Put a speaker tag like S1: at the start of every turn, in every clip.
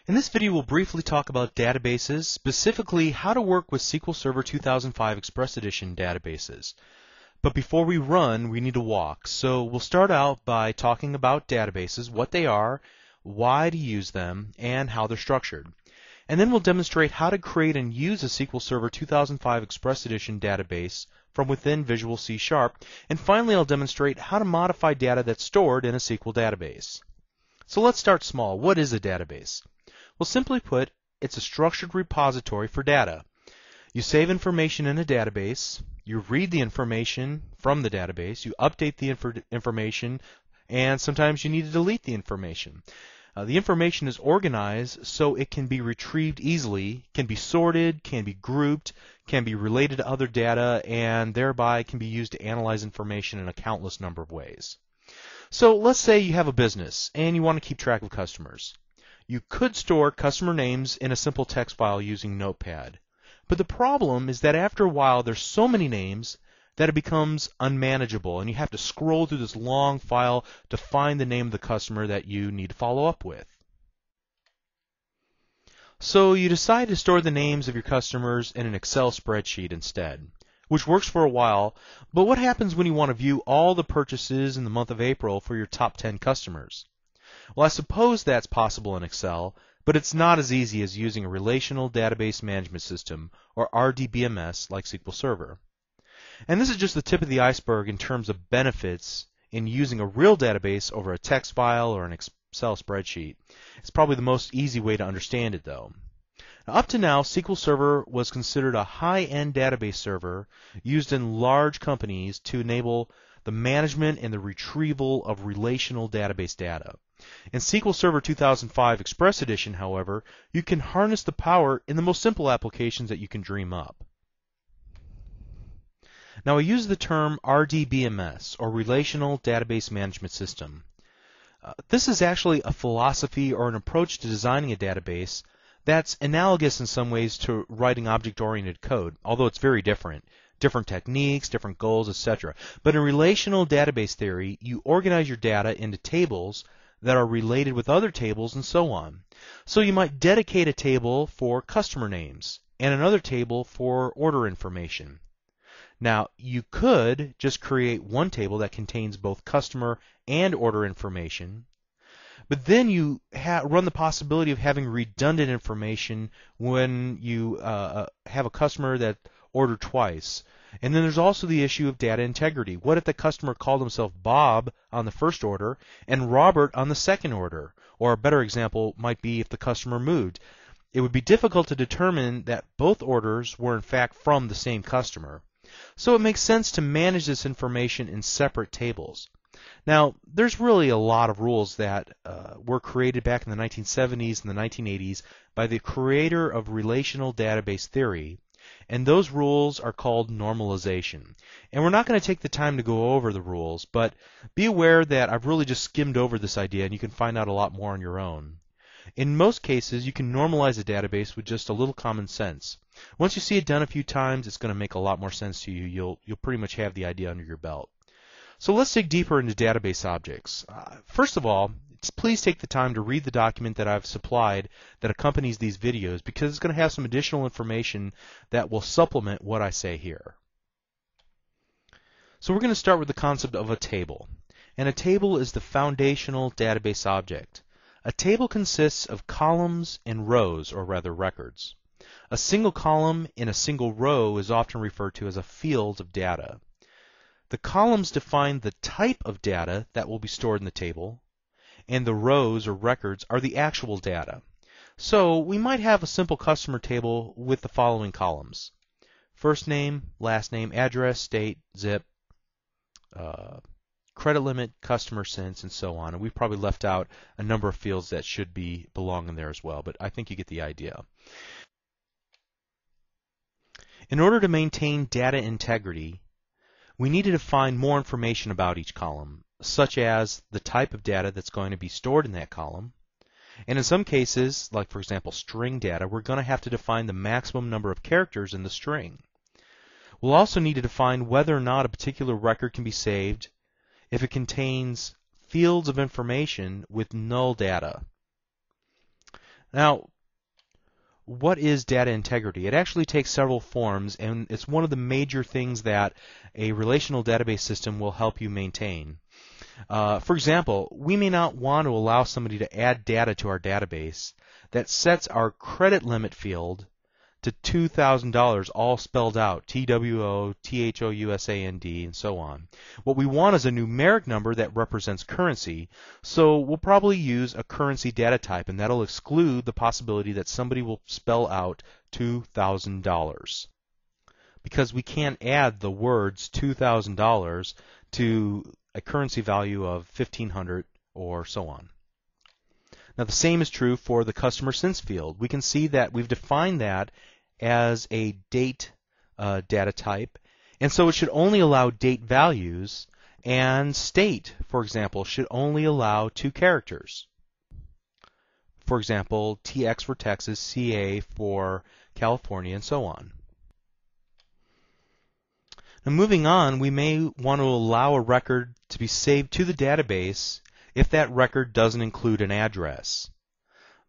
S1: In this video, we'll briefly talk about databases, specifically how to work with SQL Server 2005 Express Edition databases. But before we run, we need to walk. So we'll start out by talking about databases, what they are, why to use them, and how they're structured. And then we'll demonstrate how to create and use a SQL Server 2005 Express Edition database from within Visual C#. And finally, I'll demonstrate how to modify data that's stored in a SQL database. So let's start small. What is a database? Well, simply put, it's a structured repository for data. You save information in a database, you read the information from the database, you update the information, and sometimes you need to delete the information. The information is organized so it can be retrieved easily, can be sorted, can be grouped, can be related to other data, and thereby can be used to analyze information in a countless number of ways. So let's say you have a business and you want to keep track of customers. You could store customer names in a simple text file using Notepad. But the problem is that after a while there's so many names that it becomes unmanageable and you have to scroll through this long file to find the name of the customer that you need to follow up with. So you decide to store the names of your customers in an Excel spreadsheet instead, which works for a while, but what happens when you want to view all the purchases in the month of April for your top 10 customers? Well, I suppose that's possible in Excel, but it's not as easy as using a relational database management system, or RDBMS, like SQL Server. And this is just the tip of the iceberg in terms of benefits in using a real database over a text file or an Excel spreadsheet. It's probably the most easy way to understand it, though. Now, up to now, SQL Server was considered a high-end database server used in large companies to enable the management and the retrieval of relational database data. In SQL Server 2005 Express Edition, however, you can harness the power in the most simple applications that you can dream up. Now, I use the term RDBMS, or Relational Database Management System. This is actually a philosophy or an approach to designing a database that's analogous in some ways to writing object-oriented code, although it's very different. Different techniques, different goals, etc. But in relational database theory, you organize your data into tables that are related with other tables and so on. So you might dedicate a table for customer names and another table for order information. Now, you could just create one table that contains both customer and order information, but then you run the possibility of having redundant information when you have a customer that ordered twice. And then there's also the issue of data integrity. What if the customer called himself Bob on the first order and Robert on the second order? Or a better example might be if the customer moved. It would be difficult to determine that both orders were in fact from the same customer. So it makes sense to manage this information in separate tables. Now, there's really a lot of rules that were created back in the 1970s and the 1980s by the creator of relational database theory. And those rules are called normalization. And we're not going to take the time to go over the rules, but be aware that I've really just skimmed over this idea and you can find out a lot more on your own. In most cases, you can normalize a database with just a little common sense. Once you see it done a few times, it's going to make a lot more sense to you. You'll pretty much have the idea under your belt. So let's dig deeper into database objects. First of all, please take the time to read the document that I've supplied that accompanies these videos because it's going to have some additional information that will supplement what I say here. So we're going to start with the concept of a table. And a table is the foundational database object. A table consists of columns and rows, or rather records. A single column in a single row is often referred to as a field of data. The columns define the type of data that will be stored in the table, and the rows or records are the actual data. So we might have a simple customer table with the following columns: first name, last name, address, state, zip, credit limit, customer since, and so on. And we've probably left out a number of fields that should belong in there as well, but I think you get the idea. In order to maintain data integrity, we need to define more information about each column, such as the type of data that's going to be stored in that column. And in some cases, like for example string data, we're going to have to define the maximum number of characters in the string. We'll also need to define whether or not a particular record can be saved if it contains fields of information with null data. Now, what is data integrity? It actually takes several forms, and it's one of the major things that a relational database system will help you maintain. For example, we may not want to allow somebody to add data to our database that sets our credit limit field to $2,000 all spelled out, TWO, THOUSAND, and so on. What we want is a numeric number that represents currency, so we'll probably use a currency data type, and that'll exclude the possibility that somebody will spell out $2,000. Because we can't add the words $2,000 to a currency value of 1,500 or so on. Now the same is true for the customer since field. We can see that we've defined that as a date data type, and so it should only allow date values, and state, for example, should only allow 2 characters. For example, TX for Texas, CA for California, and so on. Now moving on, we may want to allow a record to be saved to the database if that record doesn't include an address.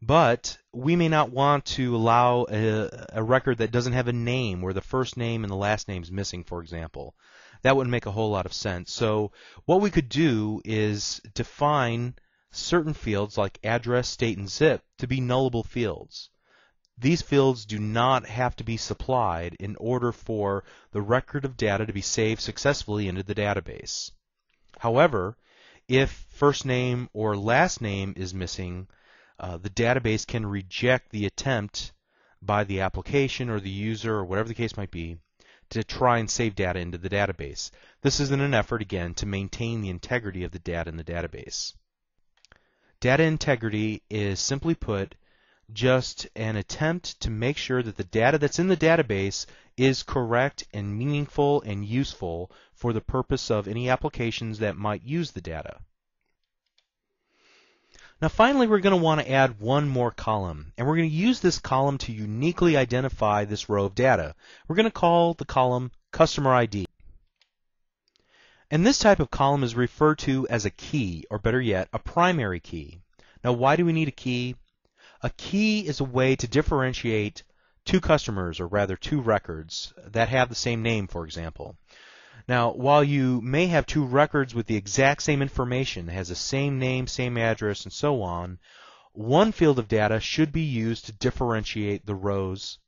S1: But we may not want to allow a record that doesn't have a name, where the first name and the last name is missing, for example. That wouldn't make a whole lot of sense. So what we could do is define certain fields like address, state, and zip to be nullable fields. These fields do not have to be supplied in order for the record of data to be saved successfully into the database. However, if first name or last name is missing, the database can reject the attempt by the application or the user or whatever the case might be to try and save data into the database. This is in an effort, again, to maintain the integrity of the data in the database. Data integrity is, simply put, just an attempt to make sure that the data that's in the database is correct and meaningful and useful for the purpose of any applications that might use the data. Now finally, we're going to want to add one more column, and we're going to use this column to uniquely identify this row of data. We're going to call the column Customer ID. And this type of column is referred to as a key, or better yet, a primary key. Now why do we need a key? A key is a way to differentiate 2 customers, or rather 2 records, that have the same name, for example. Now, while you may have 2 records with the exact same information, that has the same name, same address, and so on, one field of data should be used to differentiate the rows.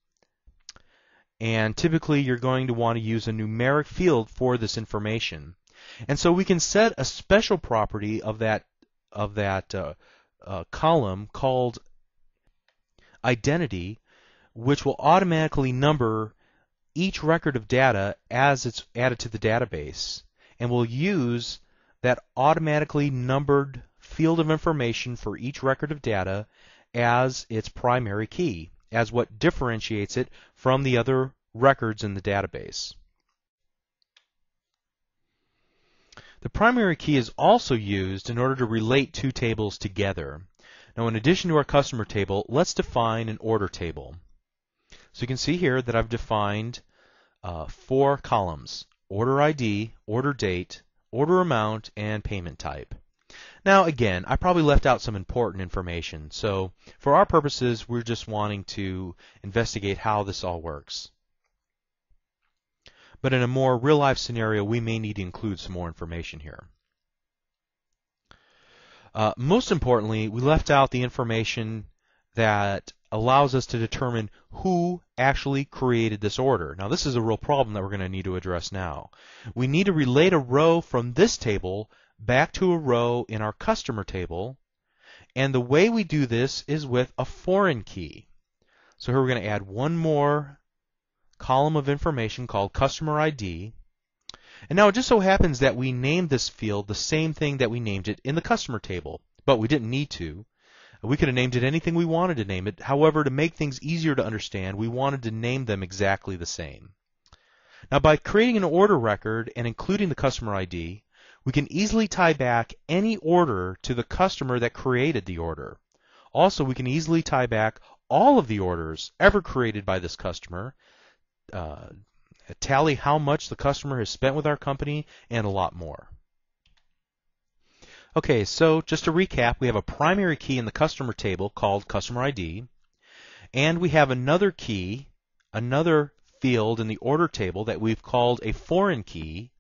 S1: And typically, you're going to want to use a numeric field for this information. And so we can set a special property of that column called identity, which will automatically number each record of data as it's added to the database, and we'll use that automatically numbered field of information for each record of data as its primary key, as what differentiates it from the other records in the database. The primary key is also used in order to relate 2 tables together. Now, in addition to our customer table, let's define an order table. So you can see here that I've defined 4 columns: order ID, order date, order amount, and payment type. Now again, I probably left out some important information, so for our purposes we're just wanting to investigate how this all works. But in a more real-life scenario, we may need to include some more information here. Most importantly, we left out the information that allows us to determine who actually created this order. Now this is a real problem that we're going to need to address now. We need to relate a row from this table back to a row in our customer table, and the way we do this is with a foreign key. So here we're going to add one more column of information called customer ID. And now it just so happens that we named this field the same thing that we named it in the customer table, but we didn't need to. We could have named it anything we wanted to name it. However, to make things easier to understand, we wanted to name them exactly the same. Now, by creating an order record and including the customer ID, we can easily tie back any order to the customer that created the order. Also, we can easily tie back all of the orders ever created by this customer, tally how much the customer has spent with our company, and a lot more. Okay, so just to recap, we have a primary key in the customer table called customer ID, and we have another key, another field in the order table that we've called a foreign key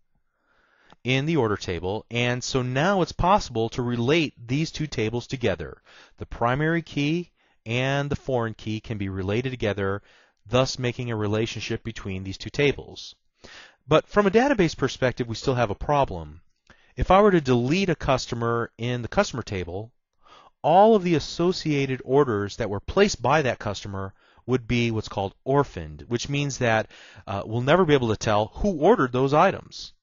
S1: in the order table, and so now it's possible to relate these two tables together. The primary key and the foreign key can be related together, thus making a relationship between these two tables. But from a database perspective, we still have a problem. If I were to delete a customer in the customer table, all of the associated orders that were placed by that customer would be what's called orphaned, which means that we'll never be able to tell who ordered those items.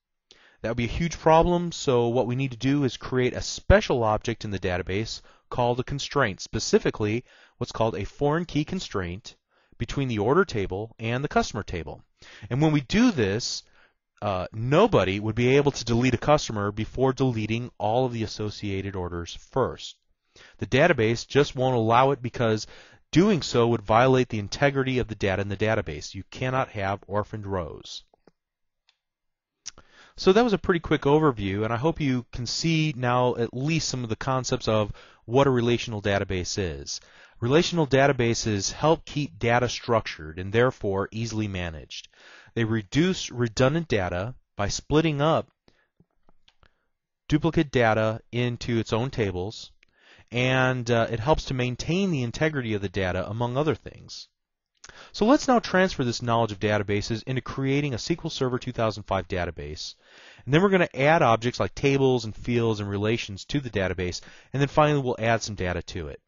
S1: That would be a huge problem, so what we need to do is create a special object in the database called a constraint, specifically what's called a foreign key constraint between the order table and the customer table. And when we do this, nobody would be able to delete a customer before deleting all of the associated orders first. The database just won't allow it because doing so would violate the integrity of the data in the database. You cannot have orphaned rows. So that was a pretty quick overview, and I hope you can see now at least some of the concepts of what a relational database is. Relational databases help keep data structured and therefore easily managed. They reduce redundant data by splitting up duplicate data into its own tables, and it helps to maintain the integrity of the data, among other things. So let's now transfer this knowledge of databases into creating a SQL Server 2005 database. And then we're going to add objects like tables and fields and relations to the database, and then finally we'll add some data to it.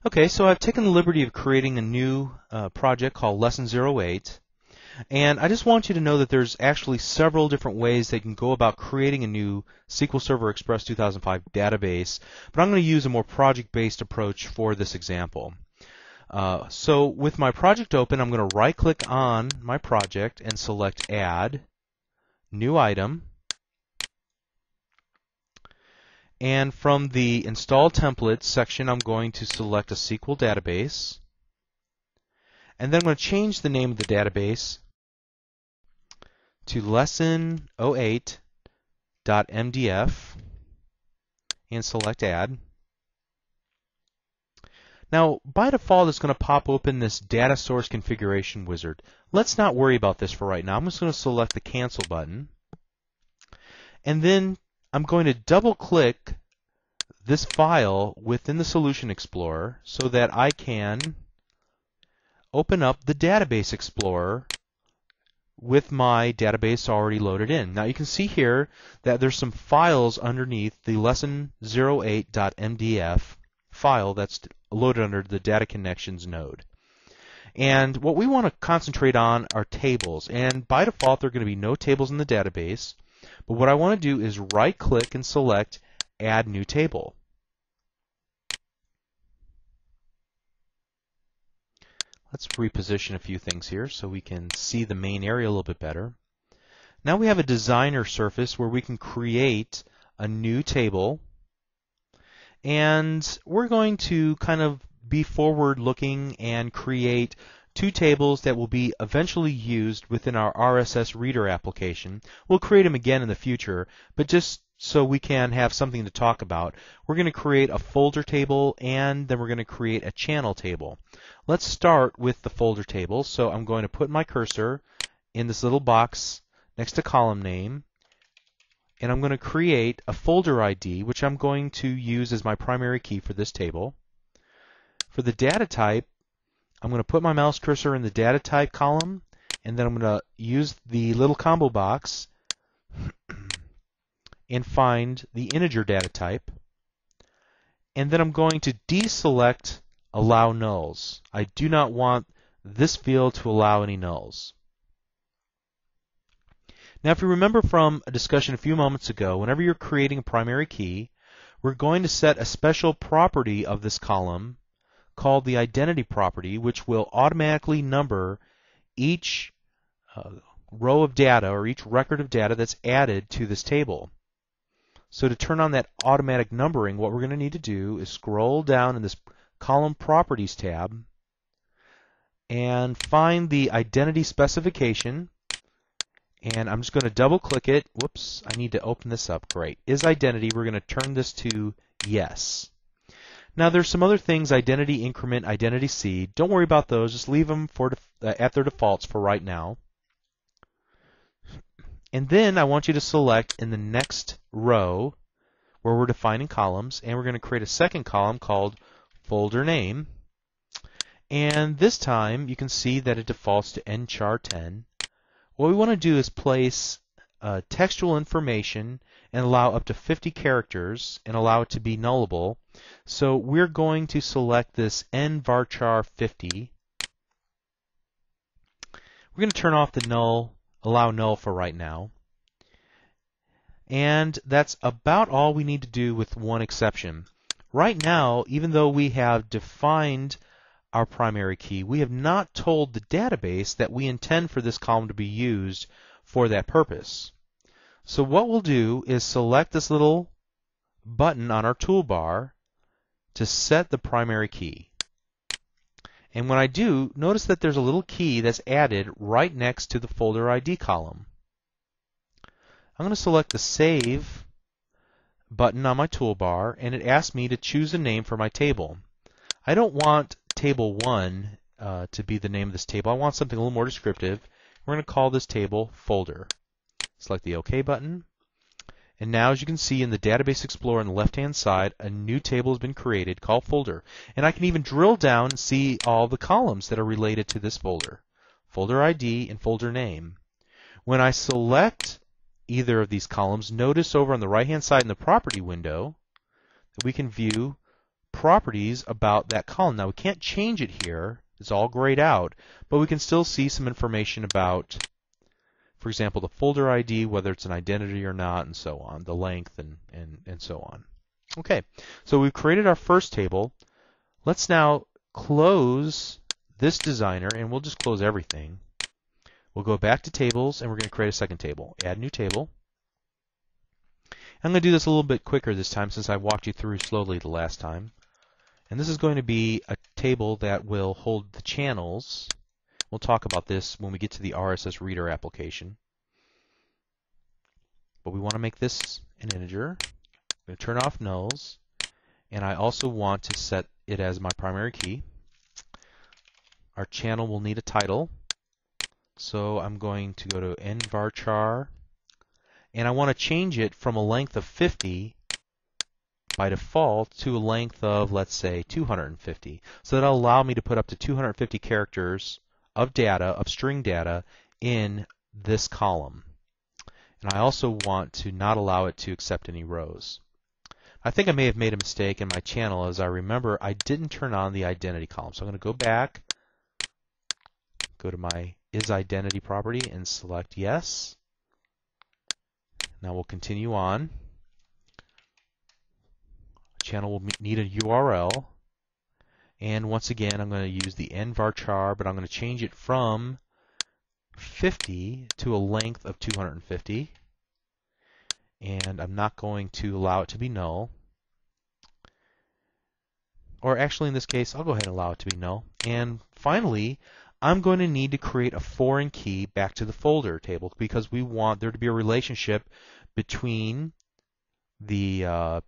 S1: Okay, so I've taken the liberty of creating a new project called Lesson 08. And I just want you to know that there's actually several different ways that you can go about creating a new SQL Server Express 2005 database, but I'm going to use a more project-based approach for this example. So with my project open, I'm going to right-click on my project and select Add, New Item, and from the Install Templates section, I'm going to select a SQL database, and then I'm going to change the name of the database to lesson08.mdf and select Add. Now, by default, it's going to pop open this data source configuration wizard. Let's not worry about this for right now. I'm just going to select the Cancel button, and then I'm going to double-click this file within the Solution Explorer so that I can open up the Database Explorer with my database already loaded in. Now you can see here that there's some files underneath the lesson08.mdf file that's loaded under the Data Connections node. And what we want to concentrate on are tables. And by default, there are going to be no tables in the database. But what I want to do is right-click and select Add New Table. Let's reposition a few things here so we can see the main area a little bit better. Now we have a designer surface where we can create a new table. And we're going to kind of be forward-looking and create two tables that will be eventually used within our RSS Reader application. We'll create them again in the future, but just so we can have something to talk about, we're going to create a folder table and then we're going to create a channel table. Let's start with the folder table. So I'm going to put my cursor in this little box next to column name, and I'm going to create a folder ID, which I'm going to use as my primary key for this table. For the data type, I'm going to put my mouse cursor in the data type column, and then I'm going to use the little combo box and find the integer data type. And then I'm going to deselect Allow Nulls. I do not want this field to allow any nulls. Now, if you remember from a discussion a few moments ago, whenever you're creating a primary key, we're going to set a special property of this column called the identity property, which will automatically number each row of data or each record of data that's added to this table. So to turn on that automatic numbering, what we're going to need to do is scroll down in this Column Properties tab and find the identity specification And I'm just going to double click it. Whoops, I need to open this up. Great. Is identity. We're going to turn this to yes. Now there's some other things, identity increment, identity seed. Don't worry about those. Just leave them at their defaults for right now. And then I want you to select in the next row where we're defining columns, and we're going to create a second column called folder name. And this time you can see that it defaults to nchar10. What we want to do is place textual information and allow up to 50 characters and allow it to be nullable. So we're going to select this nvarchar50. We're going to turn off the null, allow null for right now. And that's about all we need to do with one exception. Right now, even though we have defined our primary key, we have not told the database that we intend for this column to be used for that purpose. So what we'll do is select this little button on our toolbar to set the primary key. And when I do, notice that there's a little key that's added right next to the folder ID column. I'm going to select the Save button on my toolbar, and it asks me to choose a name for my table. I don't want Table 1 to be the name of this table. I want something a little more descriptive. We're going to call this table Folder. Select the OK button. And now, as you can see in the Database Explorer on the left-hand side, a new table has been created called Folder. And I can even drill down and see all the columns that are related to this folder. Folder ID and folder name. When I select either of these columns, notice over on the right-hand side in the Property window that we can view properties about that column. Now, we can't change it here. It's all grayed out. But we can still see some information about, for example, the folder ID, whether it's an identity or not, and so on, the length, and so on. Okay, so we've created our first table. Let's now close this designer, and we'll just close everything. We'll go back to tables, and we're going to create a second table. Add new table. I'm going to do this a little bit quicker this time since I walked you through slowly the last time. And this is going to be a table that will hold the channels. We'll talk about this when we get to the RSS Reader application. But we want to make this an integer. I'm going to turn off nulls. And I also want to set it as my primary key. Our channel will need a title. So I'm going to go to nvarchar. And I want to change it from a length of 50 by default to a length of, let's say, 250. So that'll allow me to put up to 250 characters of data, of string data, in this column. And I also want to not allow it to accept any rows. I think I may have made a mistake in my channel. As I remember, I didn't turn on the identity column. So I'm going to go back, go to my isIdentity property, and select yes. Now we'll continue on. Channel will need a URL. And once again, I'm going to use the nvarchar, but I'm going to change it from 50 to a length of 250. And I'm not going to allow it to be null. Or actually, in this case, I'll go ahead and allow it to be null. And finally, I'm going to need to create a foreign key back to the folder table because we want there to be a relationship between the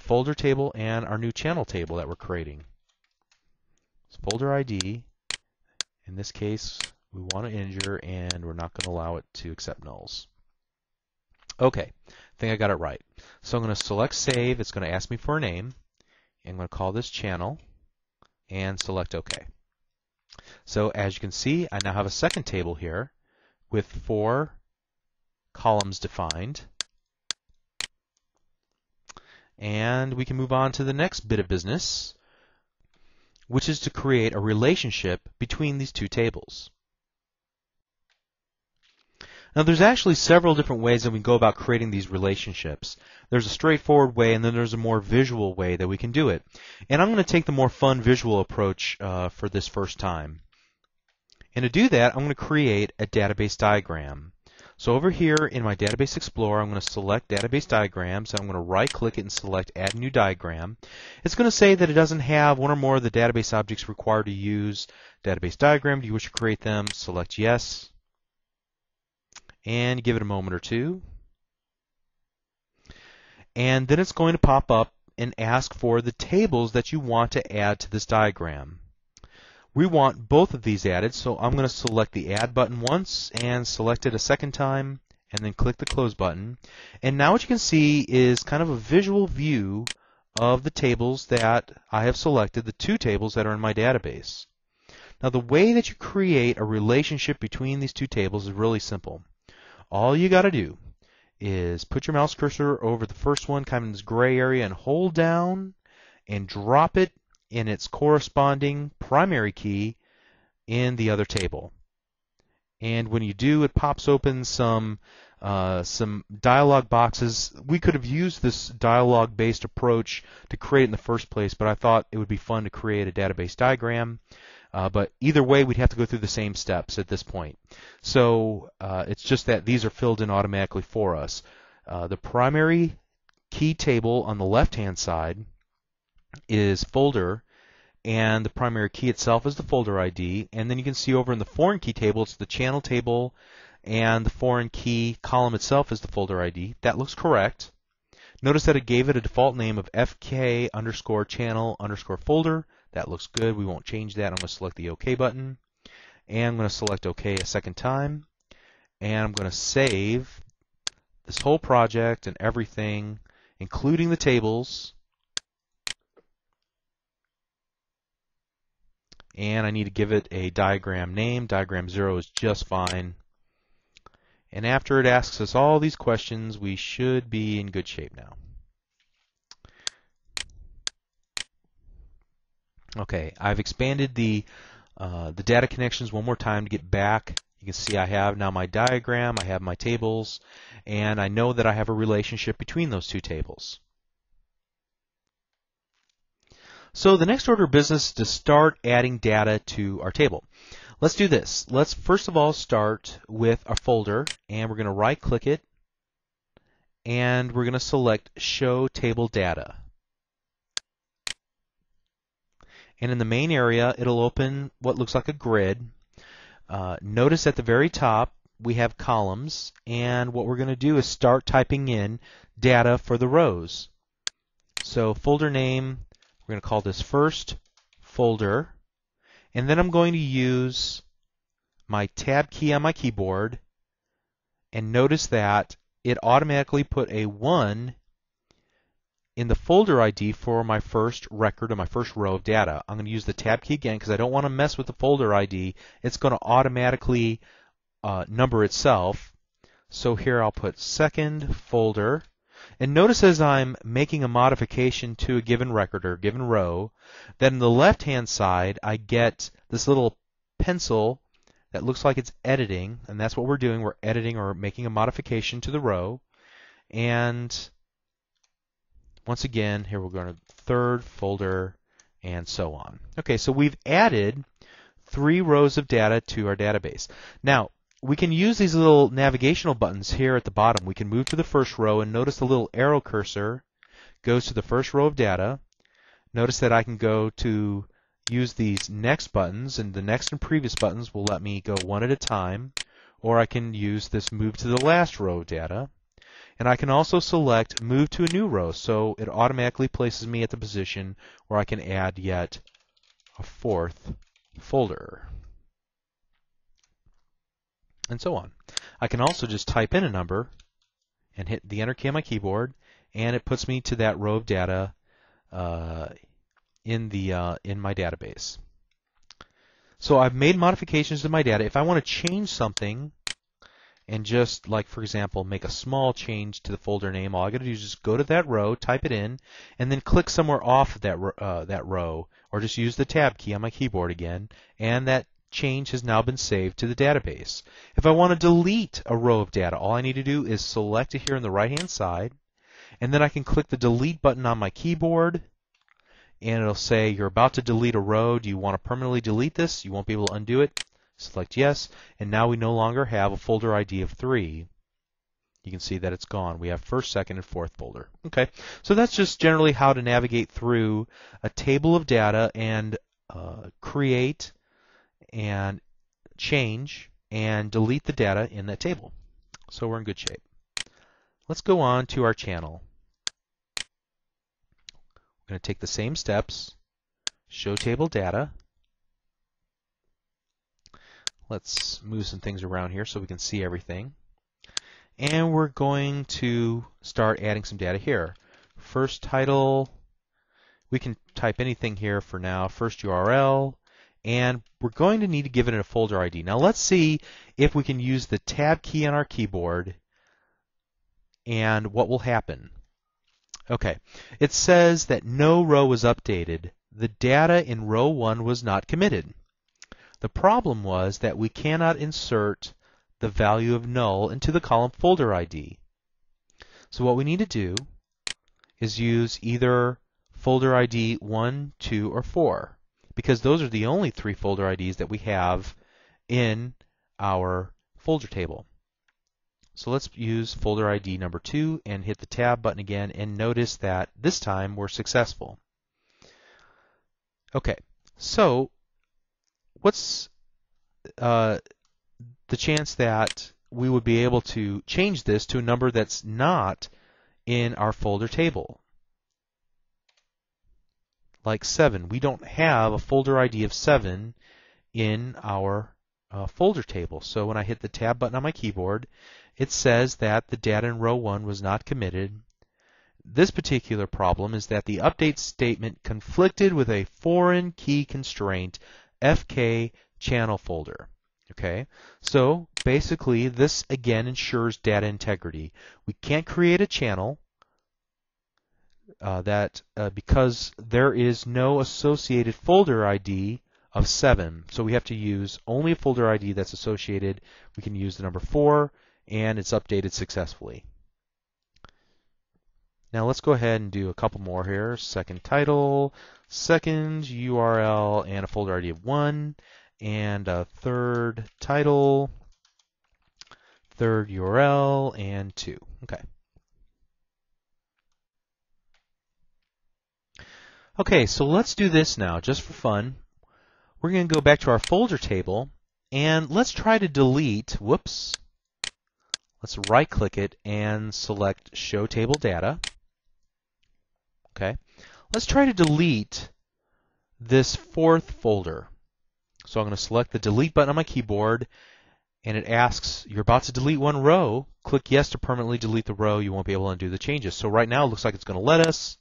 S1: folder table and our new channel table that we're creating. So folder ID, in this case, we want to integer, and we're not going to allow it to accept nulls. Okay, I think I got it right. So I'm going to select Save. It's going to ask me for a name. I'm going to call this channel and select OK. So as you can see, I now have a second table here with 4 columns defined. And we can move on to the next bit of business, which is to create a relationship between these two tables. Now there's actually several different ways that we can go about creating these relationships. There's a straightforward way, and then there's a more visual way that we can do it. And I'm going to take the more fun visual approach for this first time. And to do that, I'm going to create a database diagram. So over here in my Database Explorer, I'm going to select Database Diagrams. I'm going to right-click it and select Add New Diagram. It's going to say that it doesn't have one or more of the database objects required to use database diagram. Do you wish to create them? Select Yes. and give it a moment or two. And then it's going to pop up and ask for the tables that you want to add to this diagram. We want both of these added, so I'm going to select the Add button once and select it a second time, and then click the Close button. And now what you can see is kind of a visual view of the tables that I have selected, the two tables that are in my database. Now the way that you create a relationship between these two tables is really simple. All you got to do is put your mouse cursor over the first one, kind of in this gray area, and hold down and drop it in its corresponding primary key in the other table. And when you do, it pops open some dialog boxes. We could have used this dialog-based approach to create it in the first place, but I thought it would be fun to create a database diagram. But either way, we'd have to go through the same steps at this point. So it's just that these are filled in automatically for us. The primary key table on the left-hand side is folder, and the primary key itself is the folder ID. And then you can see over in the foreign key table, it's the channel table, and the foreign key column itself is the folder ID. That looks correct. Notice that it gave it a default name of fk_channel_folder. That looks good. We won't change that. I'm going to select the OK button, and I'm going to select OK a second time, and I'm going to save this whole project and everything, including the tables. And I need to give it a diagram name. Diagram 0 is just fine. And after it asks us all these questions, we should be in good shape now. Okay, I've expanded the data connections one more time to get back. You can see I have now my diagram, I have my tables, and I know that I have a relationship between those two tables. So the next order of business is to start adding data to our table. Let's do this. Let's first of all start with our folder, and we're going to right-click it, and we're going to select Show Table Data. And in the main area, it'll open what looks like a grid. Notice at the very top, we have columns, and what we're going to do is start typing in data for the rows. So folder name, we're going to call this first folder, and then I'm going to use my tab key on my keyboard, and notice that it automatically put a 1 in the folder ID for my first record or my first row of data. I'm going to use the tab key again because I don't want to mess with the folder ID. It's going to automatically number itself. So here I'll put second folder. And notice as I'm making a modification to a given record or given row, that on the left-hand side I get this little pencil that looks like it's editing, and that's what we're doing. We're editing or making a modification to the row. And once again, here we're going to third folder and so on. Okay, so we've added 3 rows of data to our database. Now, we can use these little navigational buttons here at the bottom. We can move to the first row, and notice the little arrow cursor goes to the first row of data. Notice that I can go to use these next buttons, and the next and previous buttons will let me go one at a time, or I can use this move to the last row of data. And I can also select move to a new row, so it automatically places me at the position where I can add yet a 4th folder, and so on. I can also just type in a number and hit the Enter key on my keyboard, and it puts me to that row of data in my database. So I've made modifications to my data. If I want to change something, and just, like, for example, make a small change to the folder name, all I got to do is just go to that row, type it in, and then click somewhere off of that row, or just use the tab key on my keyboard again, and that change has now been saved to the database. If I want to delete a row of data, all I need to do is select it here on the right-hand side, and then I can click the delete button on my keyboard, and it'll say, you're about to delete a row. Do you want to permanently delete this? You won't be able to undo it. Select yes, and now we no longer have a folder ID of 3. You can see that it's gone. We have first, second, and fourth folder. Okay, so that's just generally how to navigate through a table of data and create and change and delete the data in that table. So we're in good shape. Let's go on to our channel. We're going to take the same steps, show table data. Let's move some things around here so we can see everything. And we're going to start adding some data here. First title, we can type anything here for now, first URL, and we're going to need to give it a folder ID. Now let's see if we can use the tab key on our keyboard and what will happen. Okay, it says that no row was updated. The data in row 1 was not committed. The problem was that we cannot insert the value of null into the column folder ID. So what we need to do is use either folder ID 1, 2, or 4, because those are the only 3 folder IDs that we have in our folder table. So let's use folder ID number 2 and hit the tab button again, and notice that this time we're successful. Okay, so what's the chance that we would be able to change this to a number that's not in our folder table? Like 7. We don't have a folder ID of 7 in our folder table. So when I hit the tab button on my keyboard, it says that the data in row 1 was not committed. This particular problem is that the update statement conflicted with a foreign key constraint FK channel folder. Okay, so basically this again ensures data integrity. We can't create a channel because there is no associated folder ID of 7. So we have to use only a folder ID that's associated. We can use the number 4, and it's updated successfully. Now let's go ahead and do a couple more here. Second title, second URL, and a folder ID of 1, and a third title, third URL, and 2. Okay. Okay, so let's do this now, just for fun. We're going to go back to our folder table, and let's try to delete, whoops, let's right-click it and select Show Table Data. Okay, let's try to delete this 4th folder. So I'm going to select the Delete button on my keyboard, and it asks, you're about to delete one row. Click Yes to permanently delete the row. You won't be able to undo the changes. So right now it looks like it's going to let us.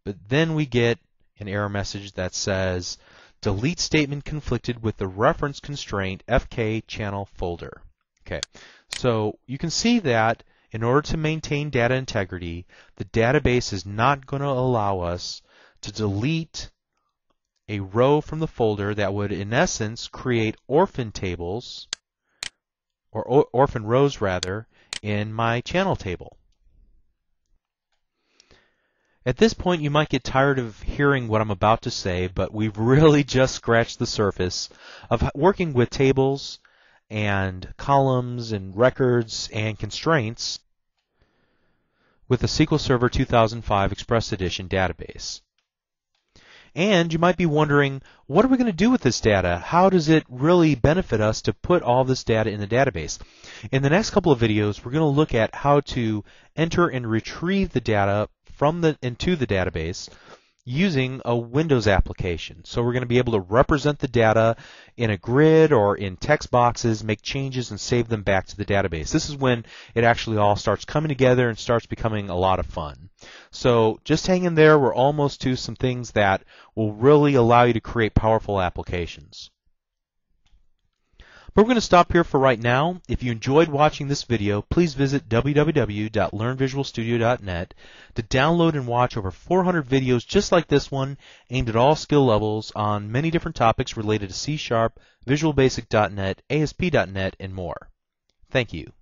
S1: But then we get an error message that says, delete statement conflicted with the reference constraint FK channel folder. Okay, so you can see that in order to maintain data integrity, the database is not going to allow us to delete a row from the folder that would, in essence, create orphan tables, or orphan rows rather, in my channel table. At this point, you might get tired of hearing what I'm about to say, but we've really just scratched the surface of working with tables and columns and records and constraints with the SQL Server 2005 Express Edition database. And you might be wondering, what are we going to do with this data? How does it really benefit us to put all this data in the database? In the next couple of videos, we're going to look at how to enter and retrieve the data into the database using a Windows application. So we're going to be able to represent the data in a grid or in text boxes, make changes, and save them back to the database. This is when it actually all starts coming together and starts becoming a lot of fun. So just hang in there. We're almost to some things that will really allow you to create powerful applications. But we're going to stop here for right now. If you enjoyed watching this video, please visit www.learnvisualstudio.net to download and watch over 400 videos just like this one, aimed at all skill levels on many different topics related to C#, Visual Basic.net, ASP.net, and more. Thank you.